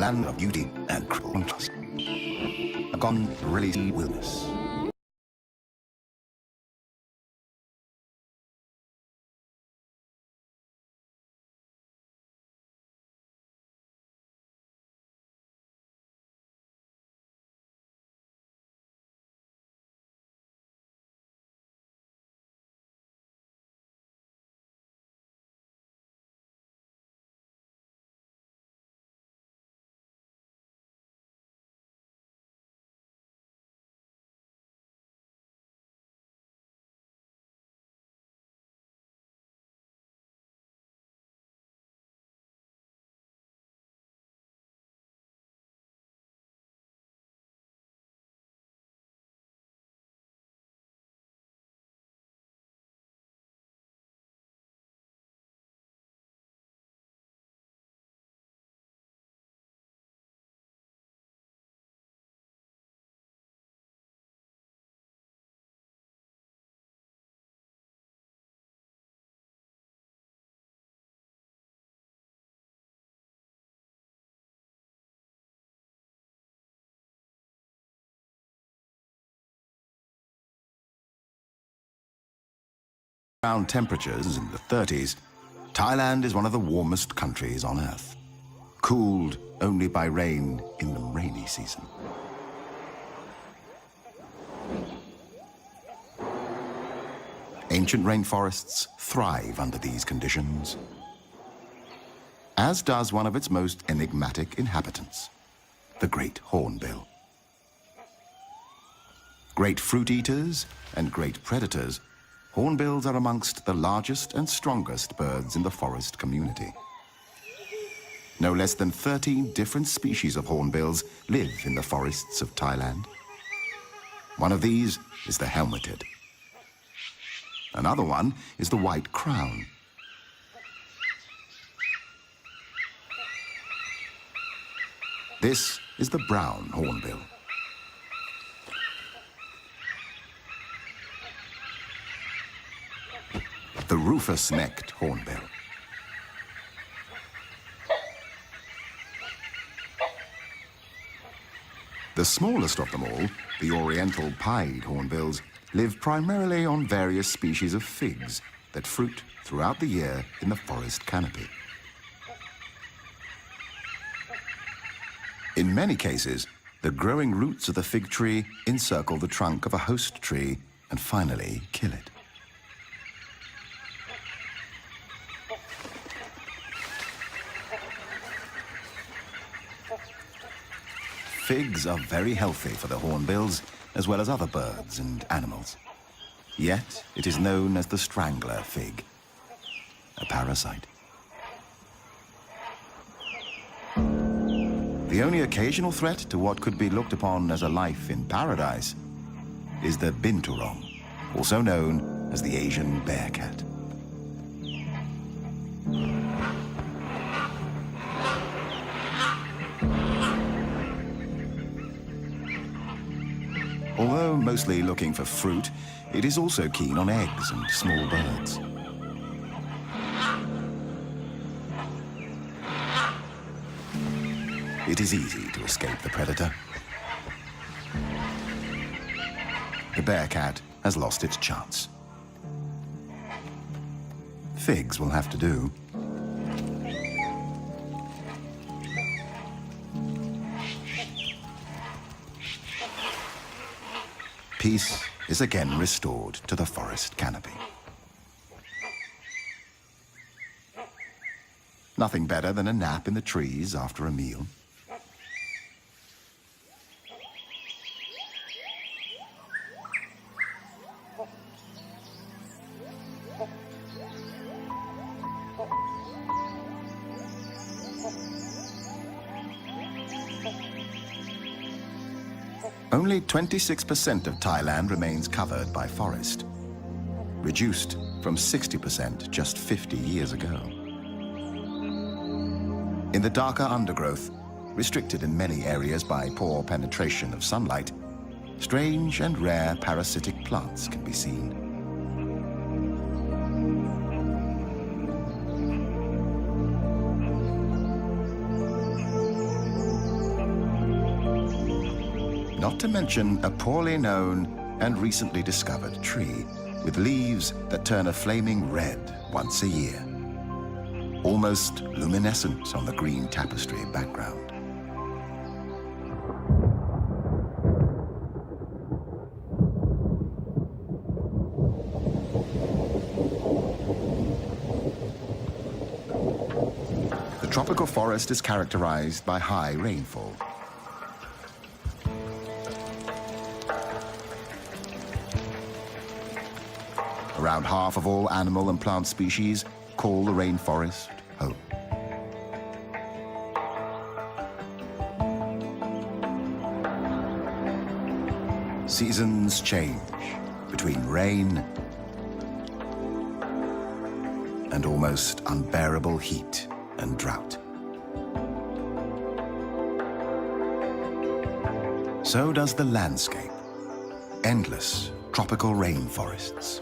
land of beauty and contrast. A gone really wilderness. Around temperatures in the 30s, Thailand is one of the warmest countries on Earth, cooled only by rain in the rainy season. Ancient rainforests thrive under these conditions, as does one of its most enigmatic inhabitants, the great hornbill. Great fruit eaters and great predators, hornbills are amongst the largest and strongest birds in the forest community. No less than 13 different species of hornbills live in the forests of Thailand. One of these is the helmeted. Another one is the white crown. This is the brown hornbill. The rufous-necked hornbill. The smallest of them all, the oriental pied hornbills, live primarily on various species of figs that fruit throughout the year in the forest canopy. In many cases, the growing roots of the fig tree encircle the trunk of a host tree and finally kill it. Figs are very healthy for the hornbills, as well as other birds and animals. Yet, it is known as the strangler fig, a parasite. The only occasional threat to what could be looked upon as a life in paradise is the binturong, also known as the Asian bear cat. Although mostly looking for fruit, it is also keen on eggs and small birds. It is easy to escape the predator. The bear cat has lost its chance. Figs will have to do. Peace is again restored to the forest canopy. Nothing better than a nap in the trees after a meal. Only 26% of Thailand remains covered by forest, reduced from 60% just 50 years ago. In the darker undergrowth, restricted in many areas by poor penetration of sunlight, strange and rare parasitic plants can be seen. not to mention a poorly known and recently discovered tree with leaves that turn a flaming red once a year, almost luminescent on the green tapestry background. The tropical forest is characterized by high rainfall. Around half of all animal and plant species call the rainforest home. Seasons change between rain and almost unbearable heat and drought. So does the landscape. Endless tropical rainforests.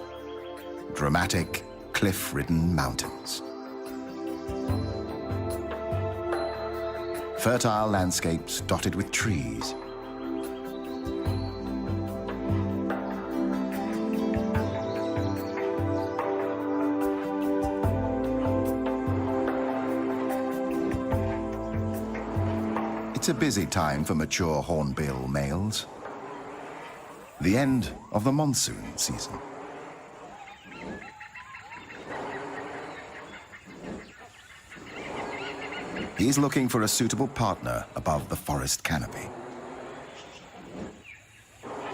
Dramatic, cliff-ridden mountains. Fertile landscapes dotted with trees. It's a busy time for mature hornbill males. The end of the monsoon season. He's looking for a suitable partner above the forest canopy.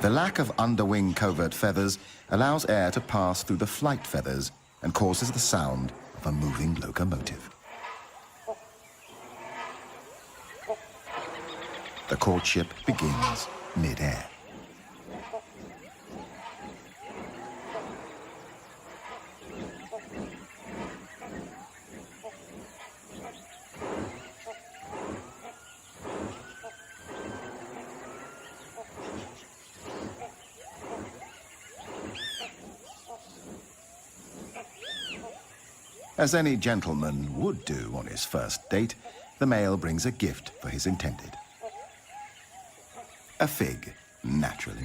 The lack of underwing covert feathers allows air to pass through the flight feathers and causes the sound of a moving locomotive. The courtship begins mid-air. As any gentleman would do on his first date, the male brings a gift for his intended. A fig, naturally.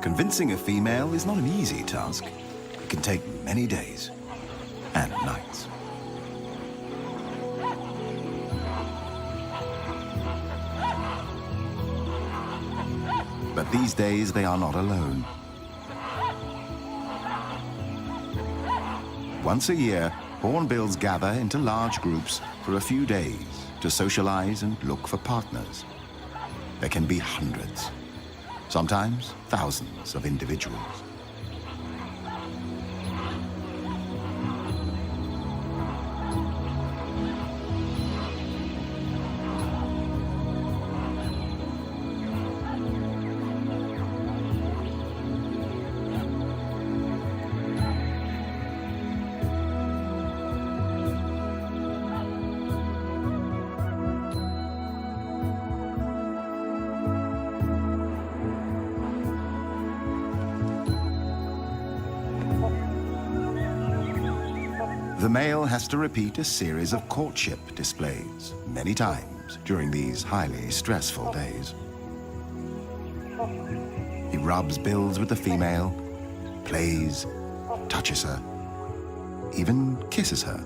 Convincing a female is not an easy task. It can take many days and nights. But these days, they are not alone. Once a year, hornbills gather into large groups for a few days to socialize and look for partners. There can be hundreds, sometimes thousands of individuals. The male has to repeat a series of courtship displays many times during these highly stressful days. He rubs bills with the female, plays, touches her, even kisses her,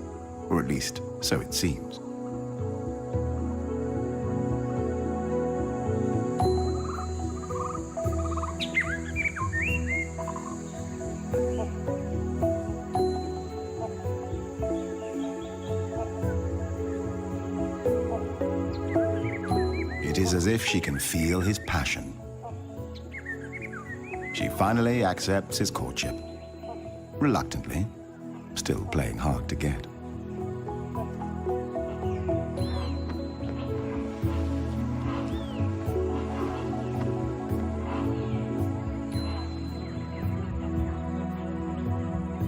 or at least so it seems. It is as if she can feel his passion. She finally accepts his courtship. Reluctantly, still playing hard to get.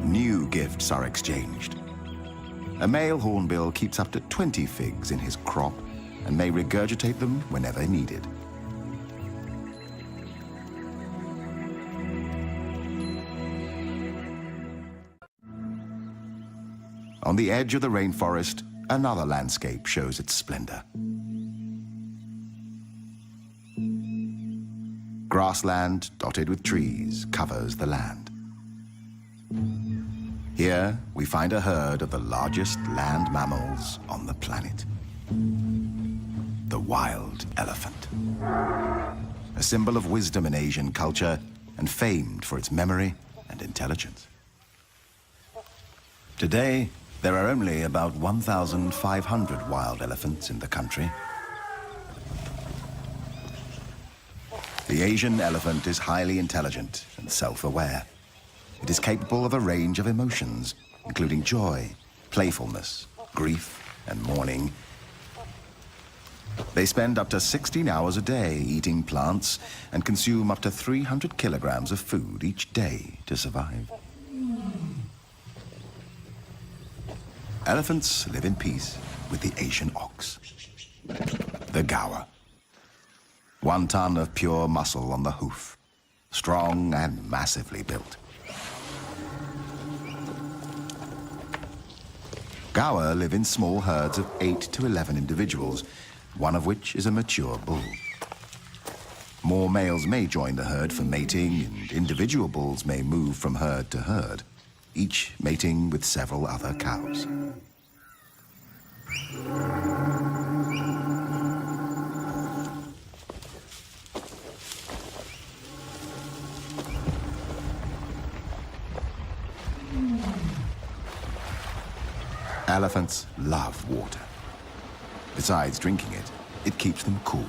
New gifts are exchanged. A male hornbill keeps up to 20 figs in his crop and may regurgitate them whenever needed. On the edge of the rainforest, another landscape shows its splendor. Grassland dotted with trees covers the land. Here we find a herd of the largest land mammals on the planet. The wild elephant. A symbol of wisdom in Asian culture and famed for its memory and intelligence. Today, there are only about 1,500 wild elephants in the country. The Asian elephant is highly intelligent and self-aware. It is capable of a range of emotions, including joy, playfulness, grief, and mourning. They spend up to 16 hours a day eating plants and consume up to 300 kilograms of food each day to survive. Elephants live in peace with the Asian ox, the gaur. 1 ton of pure muscle on the hoof, strong and massively built. Gaur live in small herds of 8 to 11 individuals, one of which is a mature bull. More males may join the herd for mating, and individual bulls may move from herd to herd, each mating with several other cows. Elephants love water. Besides drinking it, it keeps them cool.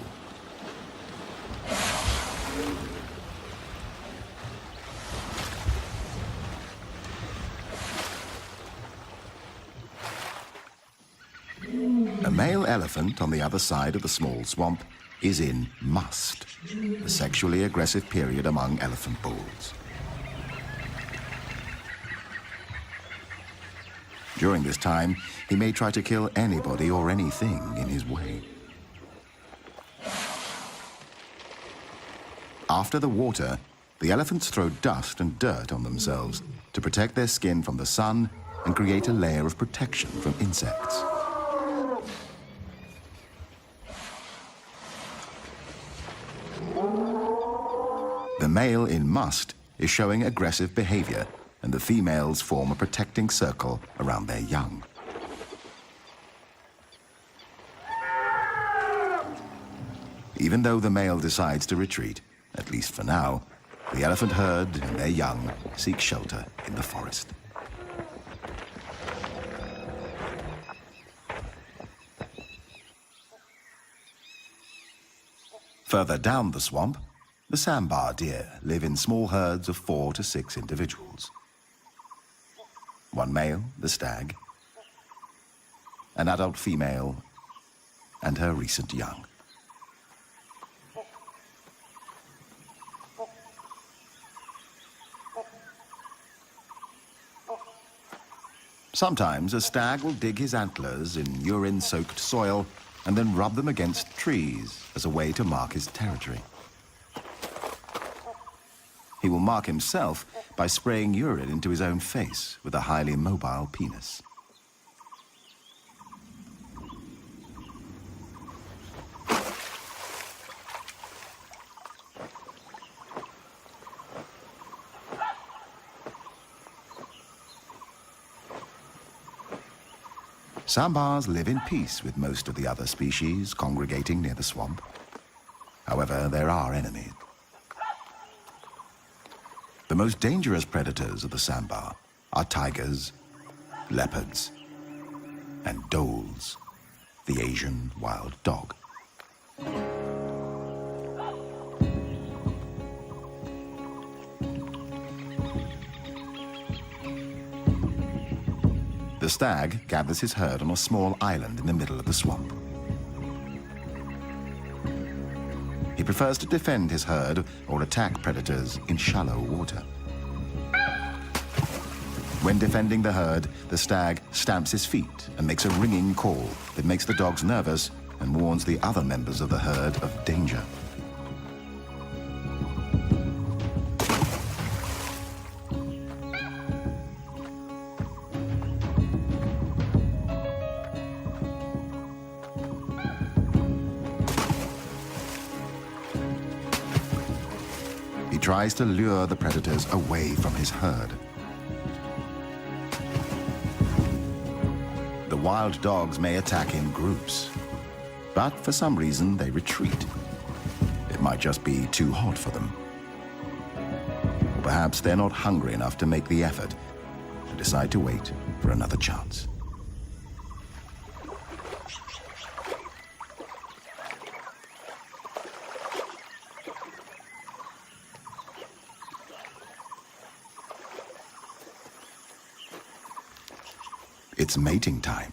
A male elephant on the other side of the small swamp is in must, a sexually aggressive period among elephant bulls. During this time, he may try to kill anybody or anything in his way. After the water, the elephants throw dust and dirt on themselves to protect their skin from the sun and create a layer of protection from insects. The male in must is showing aggressive behavior, and the females form a protecting circle around their young. Even though the male decides to retreat, at least for now, the elephant herd and their young seek shelter in the forest. Further down the swamp, the sambar deer live in small herds of 4 to 6 individuals. 1 male, the stag, an adult female, and her recent young. Sometimes a stag will dig his antlers in urine-soaked soil and then rub them against trees as a way to mark his territory. He will mark himself by spraying urine into his own face with a highly mobile penis. Sambars live in peace with most of the other species congregating near the swamp. However, there are enemies. The most dangerous predators of the sambar are tigers, leopards, and dholes, the Asian wild dog. The stag gathers his herd on a small island in the middle of the swamp. He prefers to defend his herd or attack predators in shallow water. When defending the herd, the stag stamps his feet and makes a ringing call that makes the dogs nervous and warns the other members of the herd of danger. tries to lure the predators away from his herd. The wild dogs may attack in groups, but for some reason they retreat. It might just be too hot for them. Or perhaps they're not hungry enough to make the effort and decide to wait for another chance. It's mating time.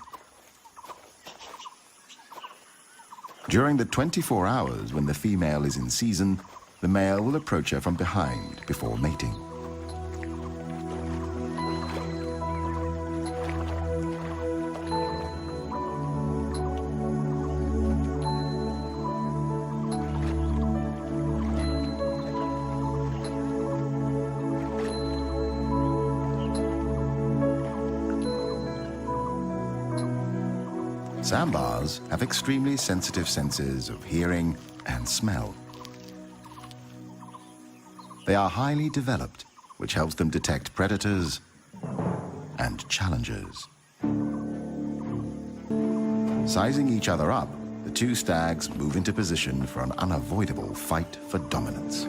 During the 24 hours when the female is in season, the male will approach her from behind before mating. Sambars have extremely sensitive senses of hearing and smell. They are highly developed, which helps them detect predators and challengers. Sizing each other up, the two stags move into position for an unavoidable fight for dominance.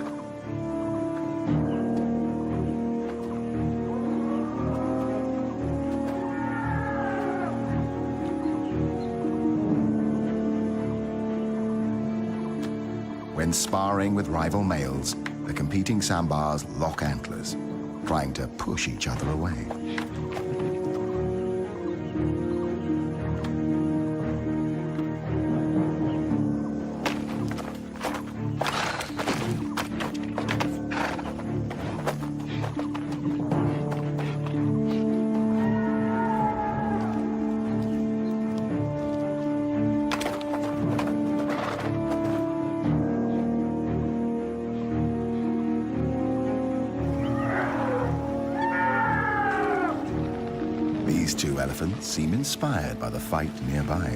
When sparring with rival males, the competing sambars lock antlers, trying to push each other away. These two elephants seem inspired by the fight nearby.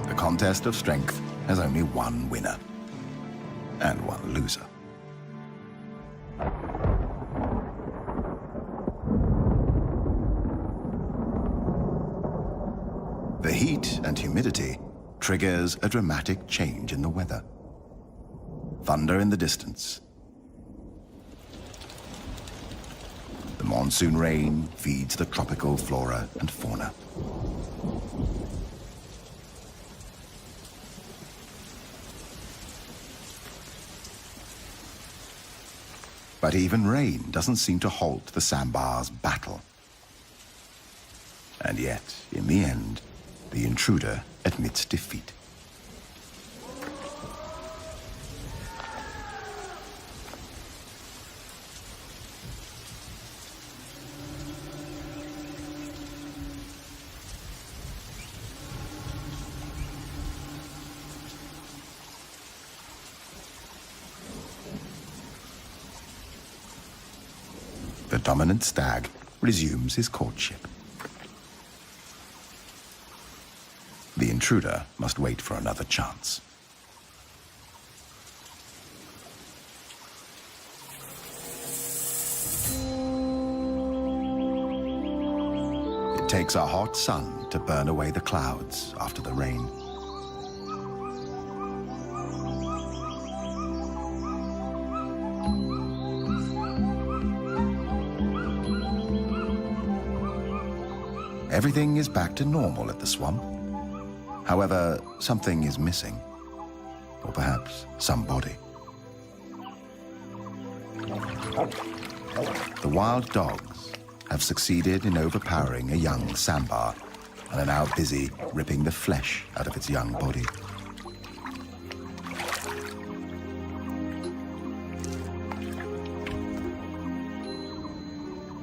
The contest of strength has only one winner and one loser. The heat and humidity triggers a dramatic change in the weather. Thunder in the distance. The monsoon rain feeds the tropical flora and fauna. But even rain doesn't seem to halt the sambars' battle. And yet, in the end, the intruder admits defeat. The dominant stag resumes his courtship. The intruder must wait for another chance. It takes a hot sun to burn away the clouds after the rain. Everything is back to normal at the swamp. However, something is missing. Or perhaps somebody. The wild dogs have succeeded in overpowering a young sambar and are now busy ripping the flesh out of its young body.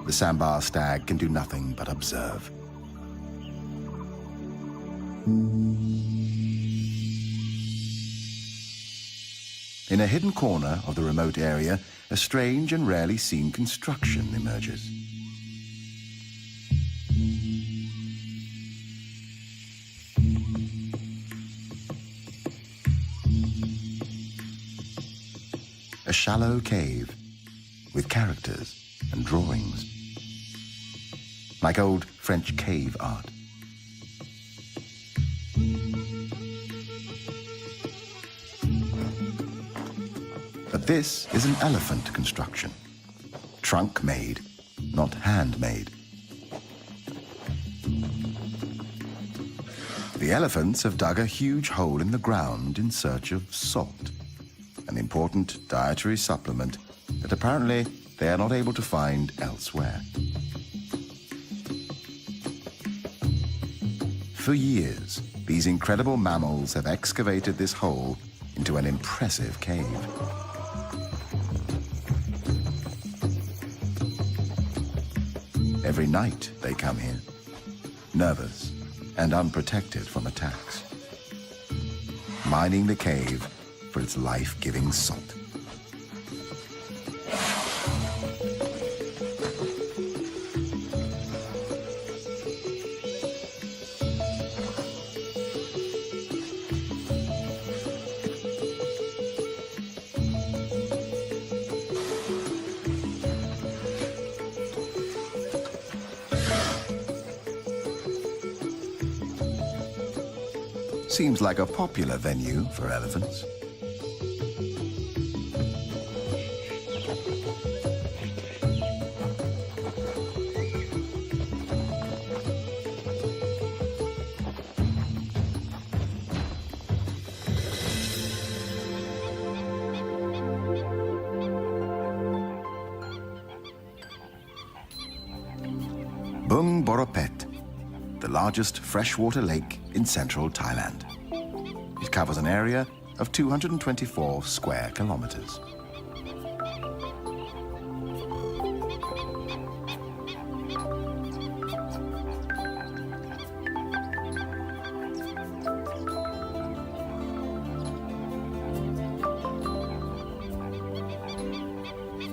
The sambar stag can do nothing but observe. In a hidden corner of the remote area, a strange and rarely seen construction emerges. A shallow cave with characters and drawings, like old French cave art. But this is an elephant construction, trunk-made, not handmade. The elephants have dug a huge hole in the ground in search of salt, an important dietary supplement that apparently they are not able to find elsewhere. For years, these incredible mammals have excavated this hole into an impressive cave. Every night they come here, nervous and unprotected from attacks, mining the cave for its life-giving salt. Seems like a popular venue for elephants. Bung Boropet, the largest freshwater lake in central Thailand. It covers an area of 224 square kilometers.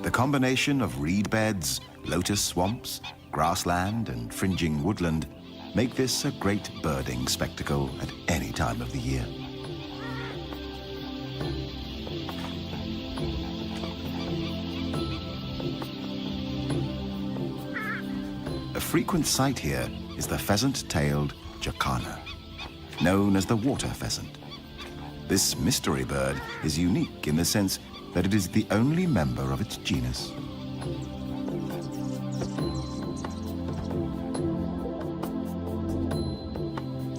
The combination of reed beds, lotus swamps, grassland and fringing woodland make this a great birding spectacle at any time of the year. A frequent sight here is the pheasant-tailed jacana, known as the water pheasant. This mystery bird is unique in the sense that it is the only member of its genus.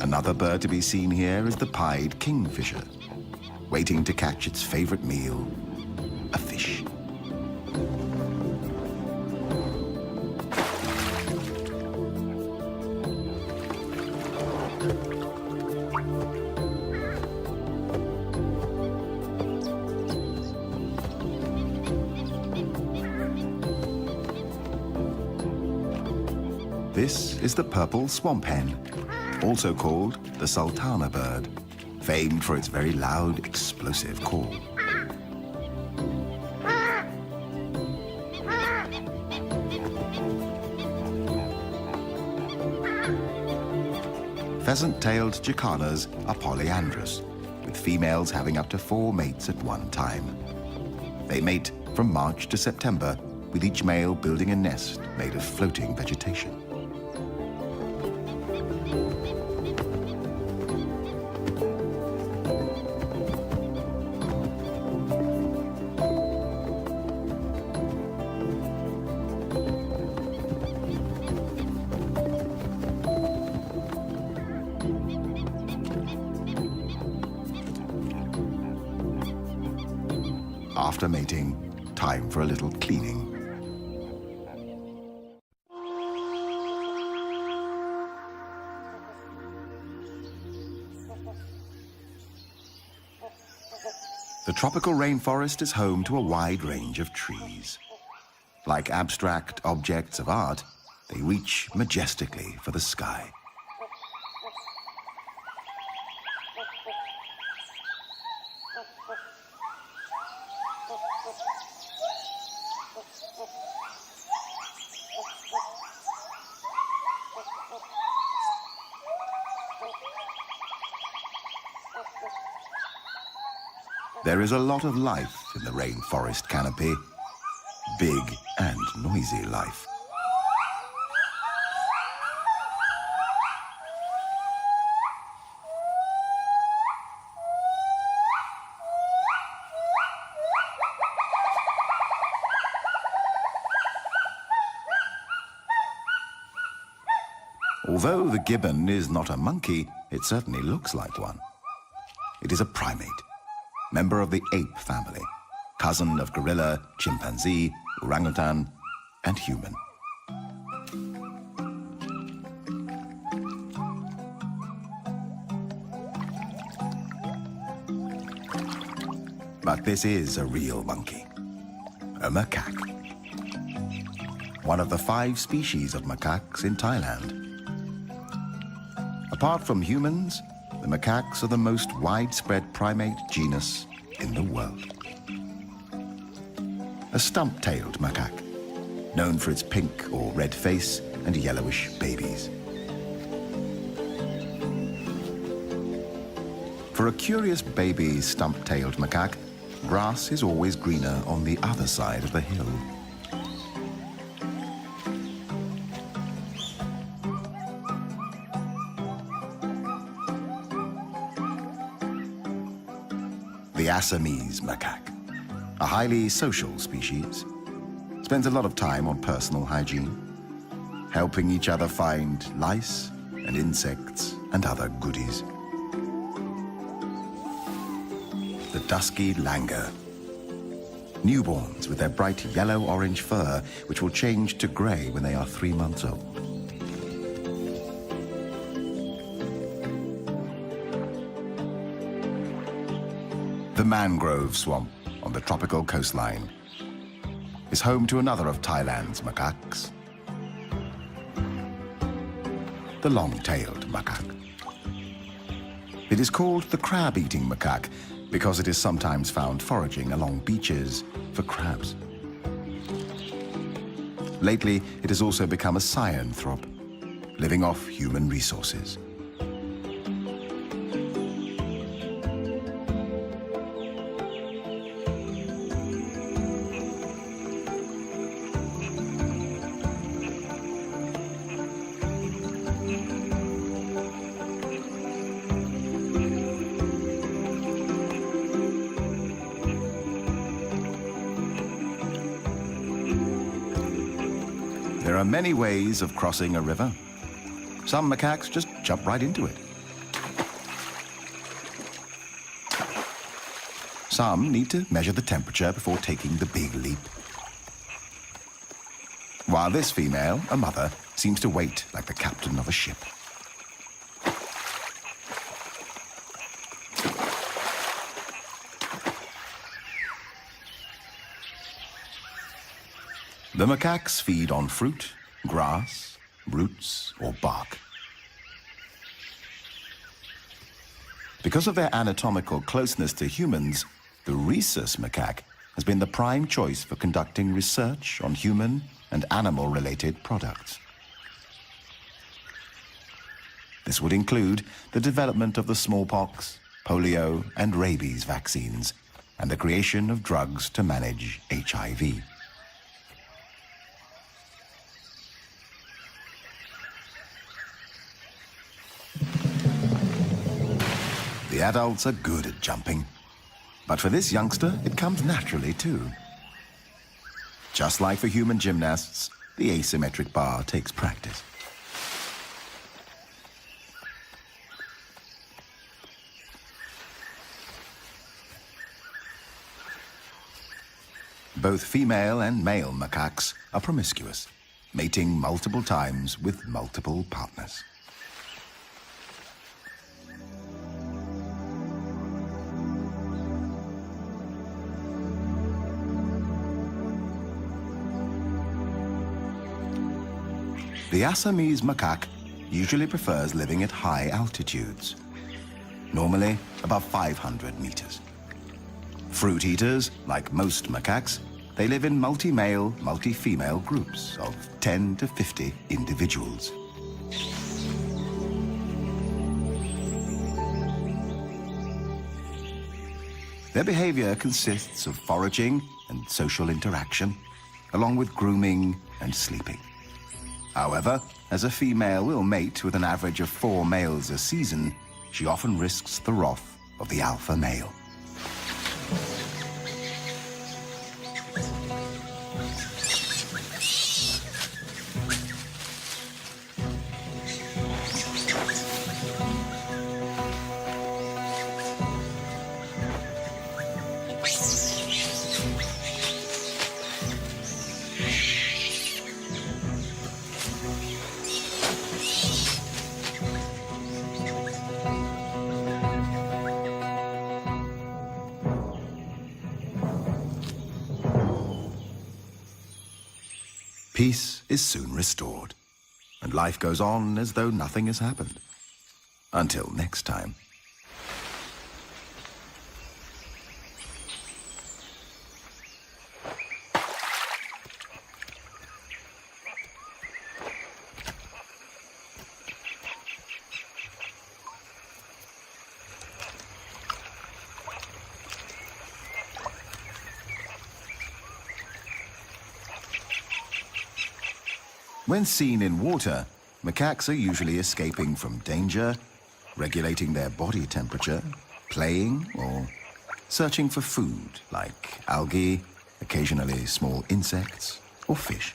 Another bird to be seen here is the pied kingfisher, waiting to catch its favorite meal, a fish. This is the purple swamp hen, also called the sultana bird, famed for its very loud, explosive call. Pheasant-tailed jacanas are polyandrous, with females having up to 4 mates at one time. They mate from March to September, with each male building a nest made of floating vegetation. After mating, time for a little cleaning. The tropical rainforest is home to a wide range of trees. Like abstract objects of art, they reach majestically for the sky. There is a lot of life in the rainforest canopy. Big and noisy life. Although the gibbon is not a monkey, it certainly looks like one. It is a primate, member of the ape family, cousin of gorilla, chimpanzee, orangutan, and human. But this is a real monkey, a macaque. One of the 5 species of macaques in Thailand. Apart from humans, the macaques are the most widespread primate genus in the world. A stump-tailed macaque, known for its pink or red face and yellowish babies. For a curious baby stump-tailed macaque, grass is always greener on the other side of the hill. The Assamese macaque, a highly social species, spends a lot of time on personal hygiene, helping each other find lice and insects and other goodies. The dusky langur, newborns with their bright yellow-orange fur, which will change to grey when they are 3 months old. The mangrove swamp on the tropical coastline is home to another of Thailand's macaques, the long-tailed macaque. It is called the crab-eating macaque because it is sometimes found foraging along beaches for crabs. Lately, it has also become a cyanthrope, living off human resources. There are many ways of crossing a river. Some macaques just jump right into it. Some need to measure the temperature before taking the big leap. While this female, a mother, seems to wait like the captain of a ship. The macaques feed on fruit, grass, roots, or bark. Because of their anatomical closeness to humans, the rhesus macaque has been the prime choice for conducting research on human and animal-related products. This would include the development of the smallpox, polio, and rabies vaccines, and the creation of drugs to manage HIV. The adults are good at jumping, but for this youngster, it comes naturally too. Just like for human gymnasts, the asymmetric bar takes practice. Both female and male macaques are promiscuous, mating multiple times with multiple partners. The Assamese macaque usually prefers living at high altitudes, normally above 500 meters. Fruit eaters, like most macaques, they live in multi-male, multi-female groups of 10 to 50 individuals. Their behavior consists of foraging and social interaction, along with grooming and sleeping. However, as a female will mate with an average of 4 males a season, she often risks the wrath of the alpha male. Peace is soon restored, and life goes on as though nothing has happened. Until next time. When seen in water, macaques are usually escaping from danger, regulating their body temperature, playing, or searching for food like algae, occasionally small insects, or fish.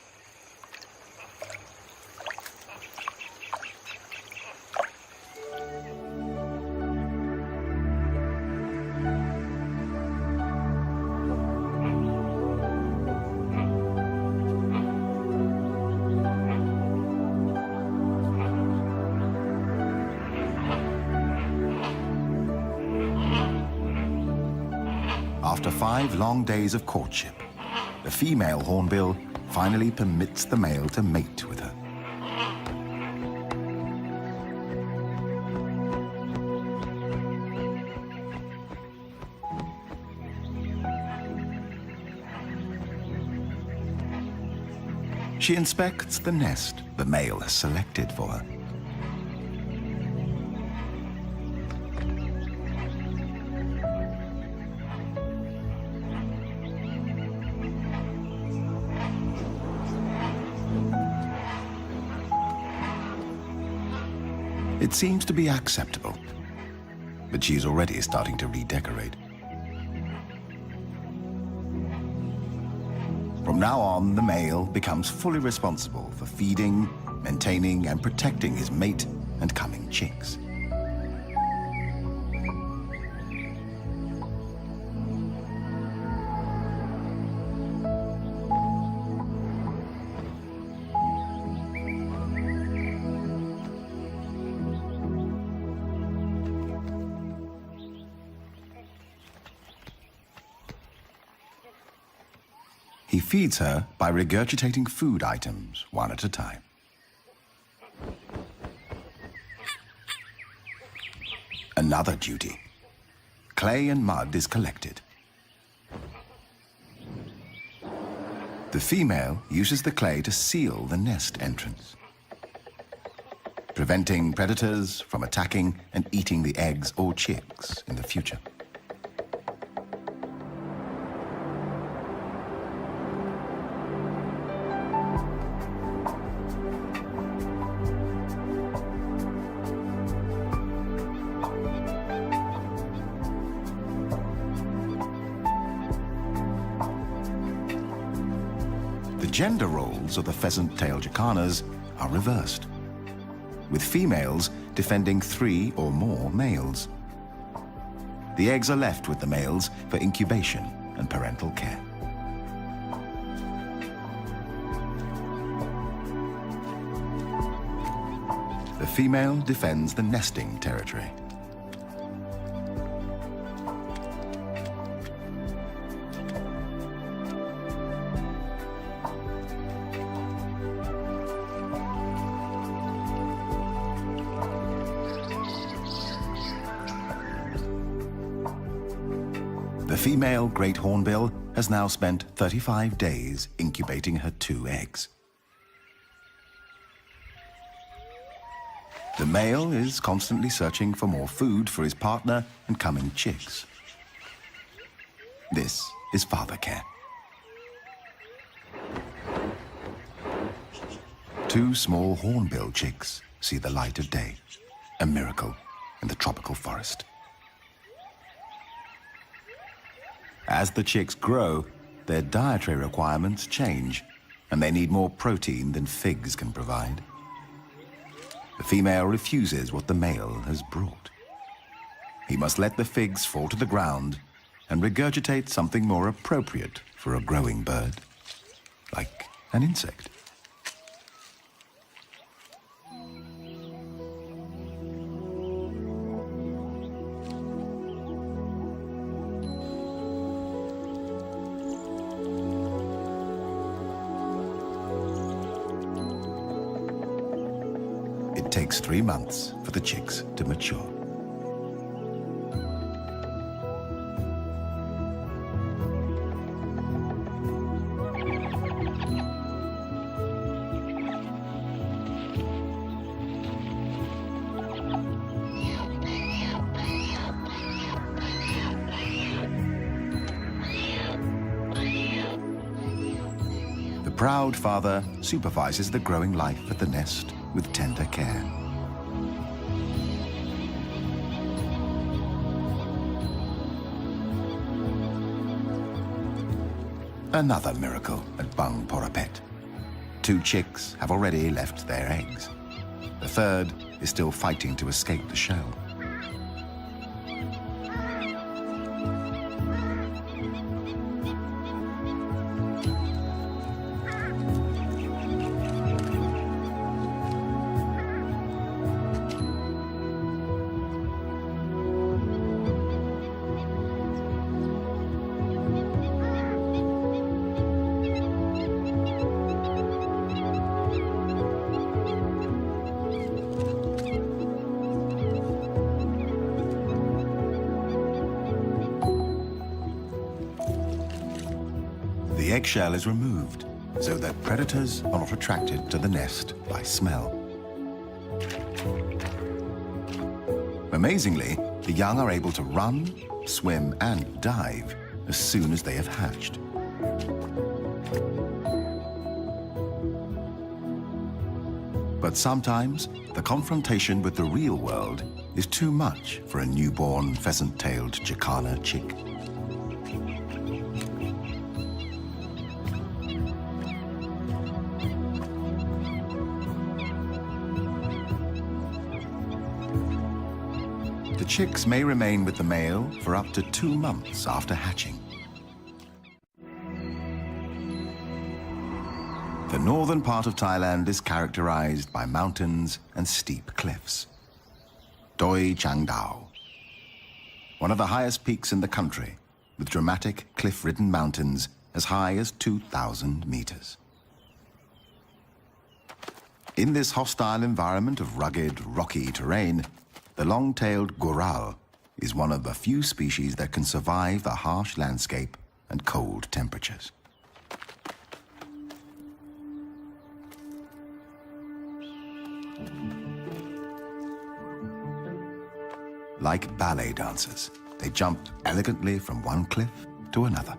After 5 long days of courtship, the female hornbill finally permits the male to mate with her. She inspects the nest the male has selected for her. It seems to be acceptable, but she's already starting to redecorate. From now on, the male becomes fully responsible for feeding, maintaining, and protecting his mate and coming chicks. He feeds her by regurgitating food items one at a time. Another duty. Clay and mud is collected. The female uses the clay to seal the nest entrance, preventing predators from attacking and eating the eggs or chicks in the future. The gender roles of the pheasant-tailed jacanas are reversed, with females defending 3 or more males. The eggs are left with the males for incubation and parental care. The female defends the nesting territory. The female great hornbill has now spent 35 days incubating her 2 eggs. The male is constantly searching for more food for his partner and coming chicks. This is father care. 2 small hornbill chicks see the light of day, a miracle in the tropical forest. As the chicks grow, their dietary requirements change, and they need more protein than figs can provide. The female refuses what the male has brought. He must let the figs fall to the ground and regurgitate something more appropriate for a growing bird, like an insect. It takes 3 months for the chicks to mature. The proud father supervises the growing life at the nest with tender care. Another miracle at Bang Porapet. 2 chicks have already left their eggs. The third is still fighting to escape the shell. The eggshell is removed so that predators are not attracted to the nest by smell. Amazingly, the young are able to run, swim, and dive as soon as they have hatched. But sometimes, the confrontation with the real world is too much for a newborn pheasant-tailed Jacana chick. The chicks may remain with the male for up to 2 months after hatching. The northern part of Thailand is characterized by mountains and steep cliffs. Doi Chang Dao, one of the highest peaks in the country, with dramatic cliff-ridden mountains as high as 2,000 meters. In this hostile environment of rugged, rocky terrain, the long-tailed goral is one of the few species that can survive the harsh landscape and cold temperatures. Like ballet dancers, they jump elegantly from one cliff to another.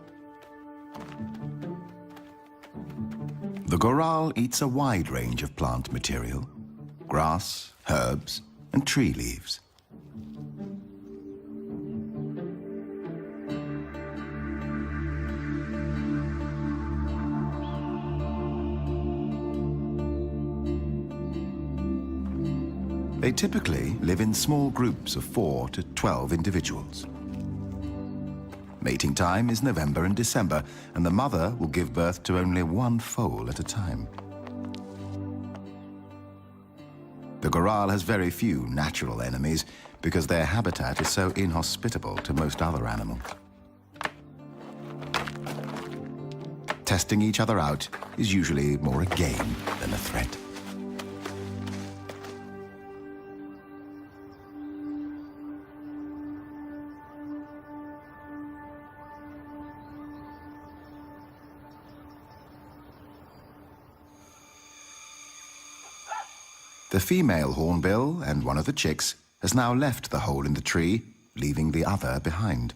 The goral eats a wide range of plant material: grass, herbs, and tree leaves. They typically live in small groups of 4 to 12 individuals. Mating time is November and December, and the mother will give birth to only 1 foal at a time. The goral has very few natural enemies because their habitat is so inhospitable to most other animals. Testing each other out is usually more a game than a threat. The female hornbill and one of the chicks has now left the hole in the tree, leaving the other behind.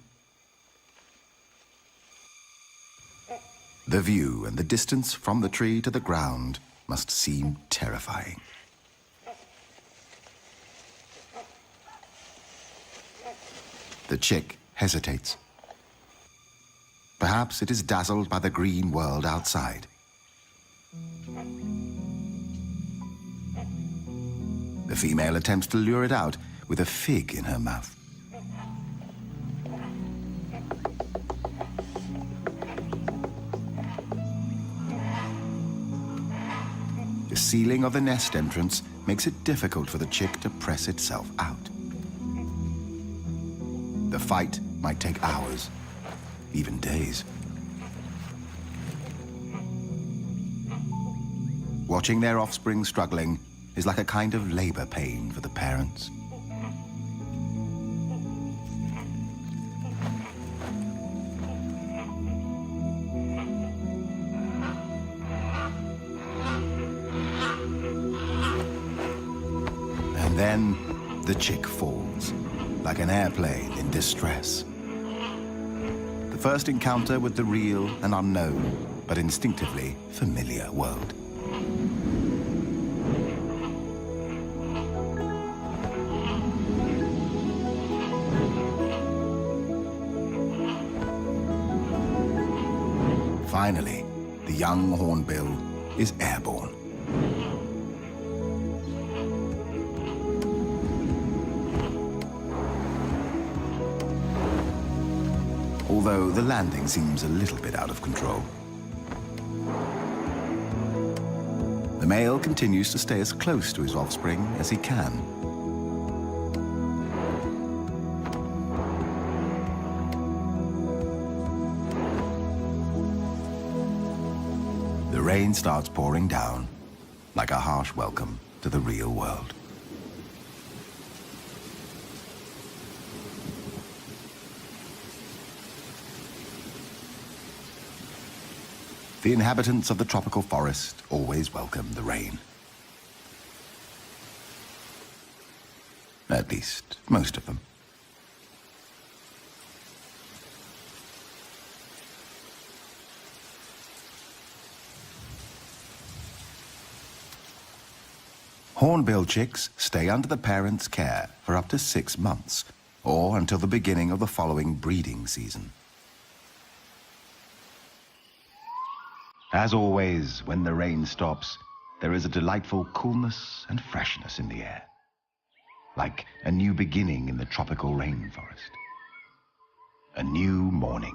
The view and the distance from the tree to the ground must seem terrifying. The chick hesitates. Perhaps it is dazzled by the green world outside. The female attempts to lure it out with a fig in her mouth. The ceiling of the nest entrance makes it difficult for the chick to press itself out. The fight might take hours, even days. Watching their offspring struggling is like a kind of labor pain for the parents. And then the chick falls, like an airplane in distress. The first encounter with the real and unknown, but instinctively familiar world. Finally, the young hornbill is airborne. Although the landing seems a little bit out of control. The male continues to stay as close to his offspring as he can. The rain starts pouring down, like a harsh welcome to the real world. The inhabitants of the tropical forest always welcome the rain. At least, most of them. Hornbill chicks stay under the parents' care for up to 6 months, or until the beginning of the following breeding season. As always, when the rain stops, there is a delightful coolness and freshness in the air, like a new beginning in the tropical rainforest. A new morning.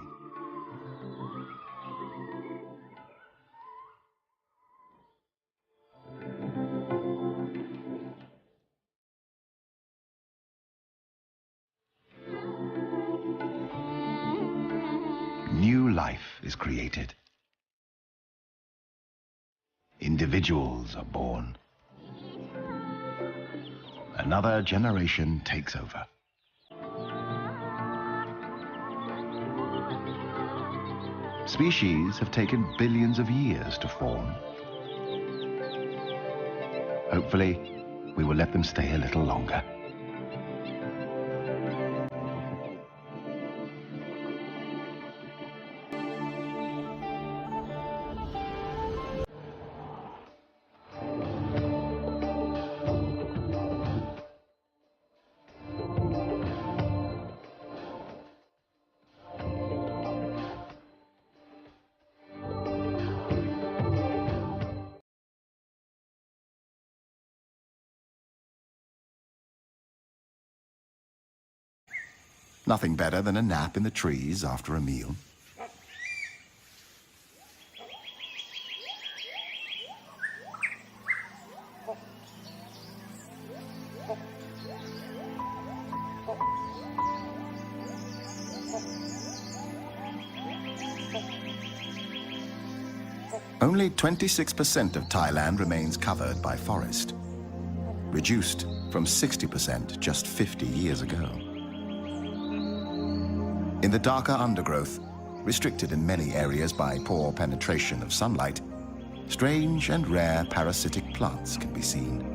New life is created. Individuals are born. Another generation takes over. Species have taken billions of years to form. Hopefully, we will let them stay a little longer. Nothing better than a nap in the trees after a meal. Only 26% of Thailand remains covered by forest, reduced from 60% just 50 years ago. In the darker undergrowth, restricted in many areas by poor penetration of sunlight, strange and rare parasitic plants can be seen.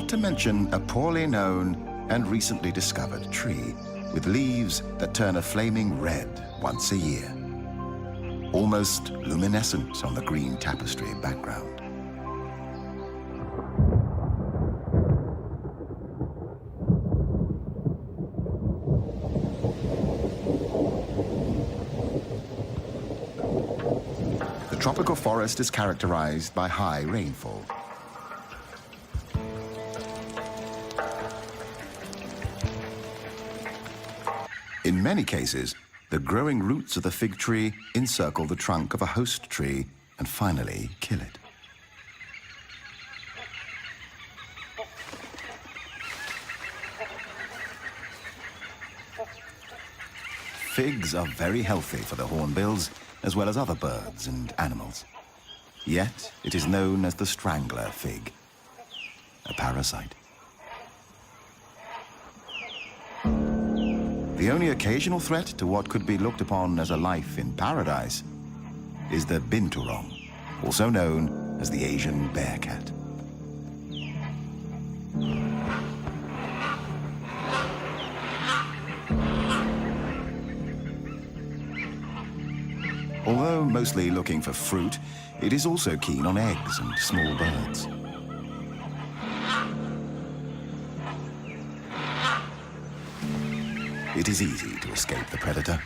not to mention a poorly known and recently discovered tree with leaves that turn a flaming red once a year, almost luminescent on the green tapestry background. The tropical forest is characterized by high rainfall. In many cases, the growing roots of the fig tree encircle the trunk of a host tree and finally kill it. Figs are very healthy for the hornbills, as well as other birds and animals. Yet, it is known as the strangler fig, a parasite. The only occasional threat to what could be looked upon as a life in paradise is the binturong, also known as the Asian bear cat. Although mostly looking for fruit, it is also keen on eggs and small birds. It is easy to escape the predator.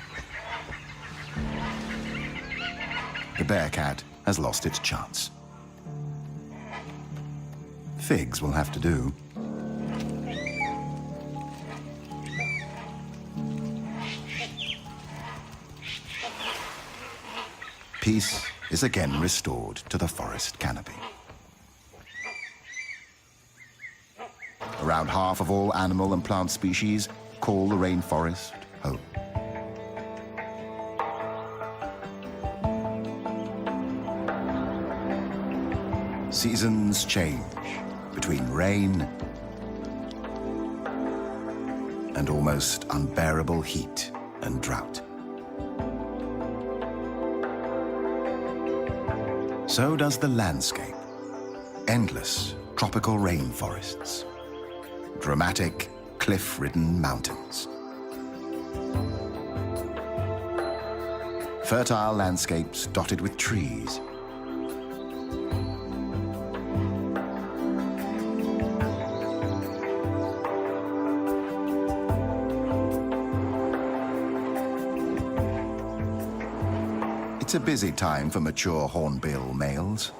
The bear cat has lost its chance. Figs will have to do. Peace is again restored to the forest canopy. Around half of all animal and plant species call the rainforest home. Seasons change between rain and almost unbearable heat and drought. So does the landscape. Endless tropical rainforests, dramatic cliff-ridden mountains, fertile landscapes dotted with trees, it's a busy time for mature hornbill males.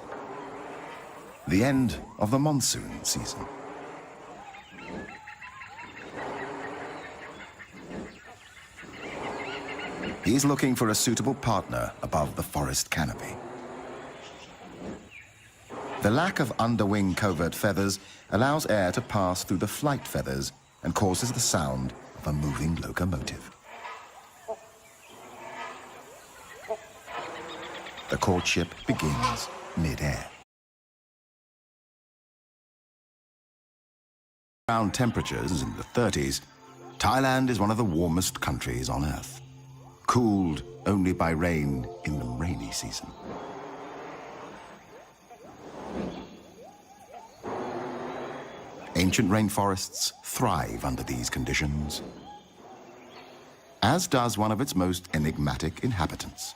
The end of the monsoon season. He's looking for a suitable partner above the forest canopy. The lack of underwing covert feathers allows air to pass through the flight feathers and causes the sound of a moving locomotive. The courtship begins mid-air. Around temperatures in the 30s, Thailand is one of the warmest countries on Earth, cooled only by rain in the rainy season. Ancient rainforests thrive under these conditions, as does one of its most enigmatic inhabitants,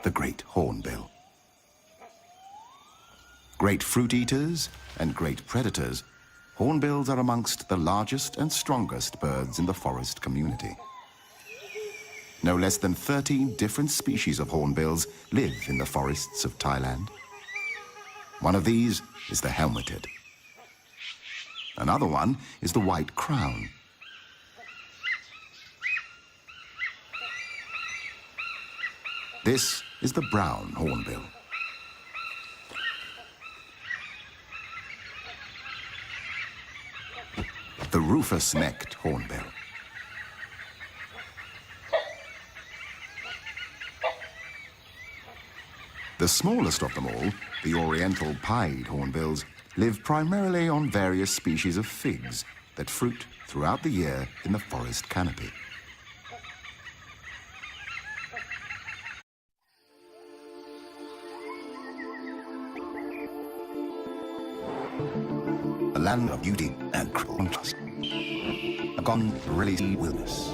the great hornbill. Great fruit eaters and great predators, hornbills are amongst the largest and strongest birds in the forest community. No less than 13 different species of hornbills live in the forests of Thailand. One of these is the helmeted. Another one is the white crown. This is the brown hornbill. The rufous-necked hornbill. The smallest of them all, the oriental pied hornbills, live primarily on various species of figs that fruit throughout the year in the forest canopy. a land of beauty and contrast. A gone released wilderness.